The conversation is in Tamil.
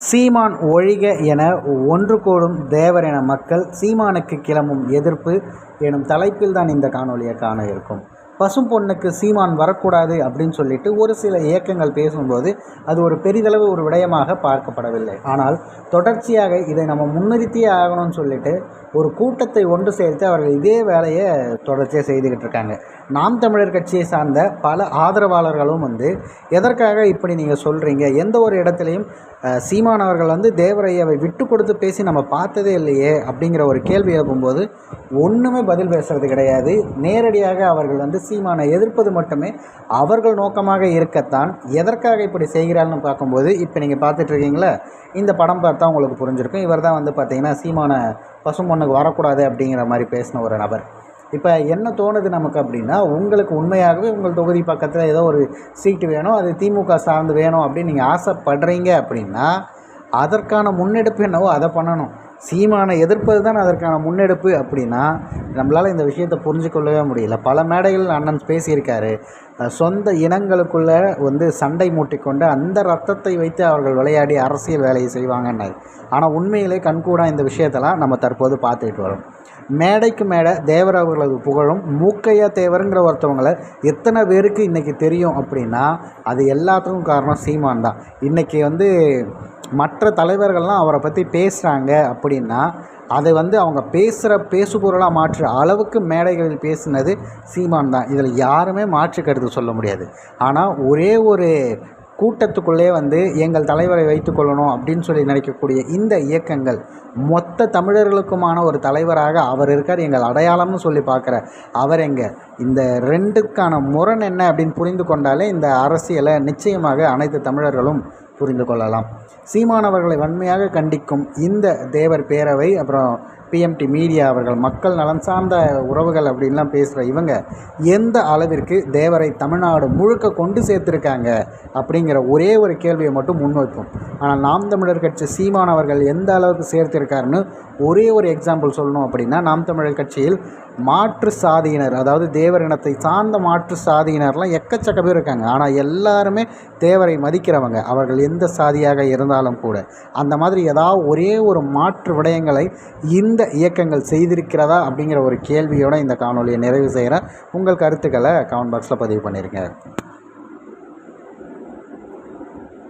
சீமான் ஒழிக என ஒன்று கூடும் தேவர் என மக்கள் சீமானுக்கு கிளம்பும் எதிர்ப்பு எனும் தலைப்பில் தான் இந்த காணொலியை காண இருக்கும். பசும் பொண்ணுக்கு சீமான் வரக்கூடாது அப்படின்னு சொல்லிட்டு ஒரு சில இயக்கங்கள் பேசும்போது அது ஒரு பெரிதளவு ஒரு விடயமாக பார்க்கப்படவில்லை. ஆனால் தொடர்ச்சியாக இதை நம்ம முன்னிறுத்தியே ஆகணும்னு சொல்லிட்டு ஒரு கூட்டத்தை ஒன்று சேர்த்து அவர்கள் இதே வேலையை தொடர்ச்சியாக செய்துக்கிட்டு இருக்காங்க. நாம் தமிழர் கட்சியை சார்ந்த பல ஆதரவாளர்களும் எதற்காக இப்படி நீங்கள் சொல்கிறீங்க, எந்த ஒரு இடத்துலையும் சீமான் அவர்கள் தேவரையாவை விட்டு கொடுத்து பேசி நம்ம பார்த்ததே இல்லையே அப்படிங்கிற ஒரு கேள்வி எழுப்பும்போது ஒன்றுமே பதில் பேசுறது கிடையாது. நேரடியாக அவர்கள் சீமானை எதிர்ப்பது மட்டுமே அவர்கள் நோக்கமாக இருக்கத்தான் எதற்காக இப்படி செய்கிறாள்னு பார்க்கும்போது இப்போ நீங்கள் பார்த்துட்ருக்கீங்களா, இந்த படம் பார்த்தா உங்களுக்கு புரிஞ்சிருக்கும். இவர் தான் பார்த்திங்கன்னா சீமானை பசும்பொண்ணுக்கு வரக்கூடாது அப்படிங்கிற மாதிரி பேசின ஒரு நபர். இப்போ என்ன தோணுது நமக்கு அப்படின்னா, உங்களுக்கு உண்மையாகவே உங்கள் தொகுதி பக்கத்தில் ஏதோ ஒரு சீட்டு வேணும், அது திமுக சார்ந்து வேணும் அப்படின்னு நீங்கள் ஆசைப்படுறீங்க அப்படின்னா அதற்கான முன்னெடுப்பு என்னவோ அதை பண்ணணும். சீமானை எதிர்ப்பது தான் அதற்கான முன்னெடுப்பு அப்படின்னா நம்மளால் இந்த விஷயத்தை புரிஞ்சுக்கொள்ளவே முடியல. பல மேடைகள் அண்ணன் பேசியிருக்காரு. சொந்த இனங்களுக்குள்ளே சண்டை மூட்டிக்கொண்டு அந்த ரத்தத்தை வைத்து அவர்கள் விளையாடி அரசியல் வேலையை செய்வாங்கன்னாரு. ஆனால் உண்மையிலே கண்கூடாக இந்த விஷயத்தெல்லாம் நம்ம தற்போது பார்த்துக்கிட்டு வரோம். மேடைக்கு மேடை தேவர் அவர்களது புகழும் மூக்கையா தேவருங்கிற ஒருத்தவங்களை எத்தனை பேருக்கு இன்றைக்கி தெரியும் அப்படின்னா அது எல்லாத்துக்கும் காரணம் சீமான் தான். இன்றைக்கி மற்ற தலைவர்கள்லாம் அவரை பற்றி பேசுகிறாங்க அப்படின்னா அதை அவங்க பேசுகிற பேசுபொருளாக மாற்று அளவுக்கு மேடைகளில் பேசினது சீமான் தான். இதில் யாருமே மாற்று கருத்து சொல்ல முடியாது. ஆனால் ஒரே ஒரு கூட்டத்துக்குள்ளே எங்கள் தலைவரை வைத்துக்கொள்ளணும் அப்படின்னு சொல்லி நினைக்கக்கூடிய இந்த இயக்கங்கள் மொத்த தமிழர்களுக்குமான ஒரு தலைவராக அவர் இருக்கார், எங்கள் அடையாளம்னு சொல்லி பார்க்குற அவர் இந்த ரெண்டுக்கான முரண் என்ன அப்படின்னு புரிந்து கொண்டாலே இந்த அரசியலை நிச்சயமாக அனைத்து தமிழர்களும் புரிந்து கொள்ளலாம். சீமானவர்களை வன்மையாக கண்டிக்கும் இந்த தேவர் பேரவை, அப்புறம் பிஎம்டி மீடியா அவர்கள் மக்கள் நலன் சார்ந்த உறவுகள் அப்படின்லாம் பேசுகிற இவங்க எந்த அளவிற்கு தேவரை தமிழ்நாடு முழுக்க கொண்டு சேர்த்துருக்காங்க அப்படிங்கிற ஒரே ஒரு கேள்வியை மட்டும் முன்வைப்போம். ஆனால் நாம் தமிழர் கட்சி சீமான் அவர்கள் எந்த அளவுக்கு சேர்த்திருக்காருன்னு ஒரே ஒரு எக்ஸாம்பிள் சொல்லணும் அப்படின்னா, நாம் தமிழர் கட்சியில் மாற்று சாதியினர், அதாவது தேவர் இனத்தை சார்ந்த மாற்று சாதியினர்லாம் எக்கச்சக்க பேர் இருக்காங்க. ஆனால் எல்லாருமே தேவரை மதிக்கிறவங்க, அவர்கள் எந்த சாதியாக இருந்தாலும் கூட. அந்த மாதிரி ஏதாவது ஒரே ஒரு மாற்று விடயங்களை இந்த இயக்கங்கள் செய்திருக்கிறதா அப்படிங்கிற ஒரு கேள்வியோடு இந்த காணொலியை நிறைவு செய்கிறேன். உங்கள் கருத்துக்களை கமெண்ட் பாக்ஸில் பதிவு பண்ணியிருக்கேன்.